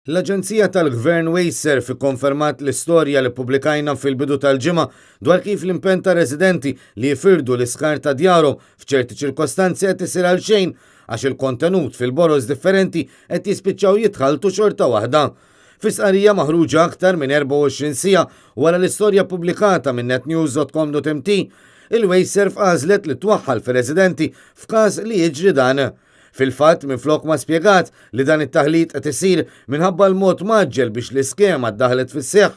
L-Aġenzija tal-Gvern Wejser konfermat l-istorja li pubblikajna fil-bidu tal-ġimgħa dwar kif l-impenn ta' residenti li jifirdu l-iskar ta' djarhom f'ċerti ċirkostanzi qed isir għal xejn għax il-kontenut fil-boros differenti qed jispiċċaw jitħaltu xorta waħda. Fis-qarija maħruġa aktar minn 24 siegħa wara l-istorja pubblikata minn netnews.com.mt, il-Wejser għażlet li twaħħal fir-residenti f'każ li jiġri dan. Fil-fatt minflok ma spjegat li dan it-taħlit qed isir minħabba l-mod maġġel biex l-iskema ddaħlet fis-seħħ,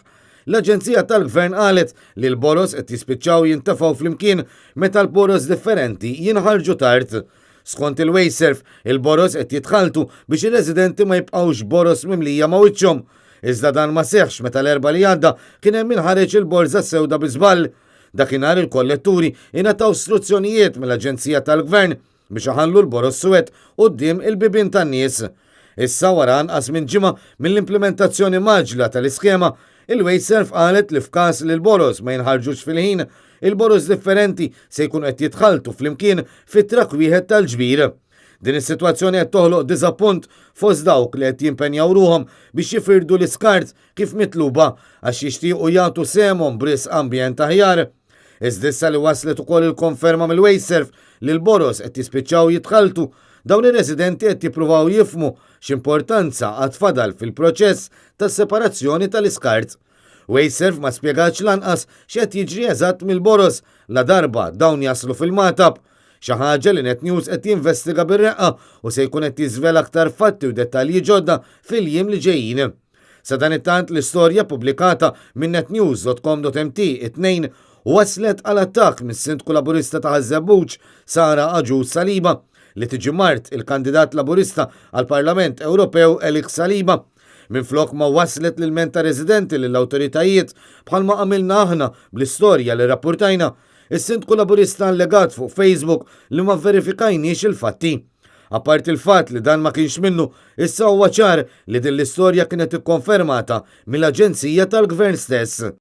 l-Aġenzija tal-Gvern qalet li l-boros qed jispiċċaw jintefgħu flimkien meta l-boros differenti jinħarġu tard. Skont il-Wejser, il-boros qed jitħaltu biex ir-residenti ma jibqgħux boros mimlija ma' wiċċhom. Iżda dan ma seħħx meta l-erba' li għadda kien hemm inħareġ il-borża sewda bi żball. Dakinhar il-kolletturi ingħataw istruzzjonijiet mill-Aġenzija tal-Gvern biex ħallu l-boros suwed quddiem il-bibien tan-nies. Issa wara anqas minn ġimgħa mill-implementazzjoni maġla tal-iskema, il-Wejser qalet li f'każ li l-boros ma jinħarġux fil-ħin, il-boros differenti se jkun qed jitħaltu flimkien fit-trak wieħed tal-ġbir. Din is-sitwazzjoni qed toħloq diżappunt fost dawk li qed jimpenjaw ruhom biex jifirdu l-iskart kif mitluba għax jixtiequ jagħtu semhom bris ambjent aħjar. Iżdissa li waslet ukoll il-konferma mill-Wejser li l-boros qed jispiċċaw jitħaltu, dawn ir-residenti qed jippruvaw jifhmu x'importanza għad fadal fil-proċess tas-separazzjoni tal-iskart. Wejser ma spjegatx lanqas x'qed jiġri eżatt mill-boros la darba dawn jaslu fil-matab, xi ħaġa li Netnews qed jinvestiga bir-reqqa u se jkun qed jiżvela aktar fatti u dettalji ġodda fil-jiem li ġejjin. Sa dan it-tant l-istorja pubblikata minn netnews.com.mt it-tnejn waslet għal attakk mis-Sindku Laburista ta' Ħażebbuġ Sara Aġus Saliba li tiġi mart il-kandidat Laburista għal Parlament Ewropew Elik Saliba. Minflok ma waslet l-menta residenti lill-awtoritajiet bħalma għamilna aħna bl-istorja li rapportajna, is-Sindku Laburista allegat fuq Facebook li ma verifikajniex il-fatti. Apart il-fatt li dan ma kienx minnu, issa huwa ċar li din l-istorja kienet ikkonfermata mill-Aġenzija tal-Gvern stess.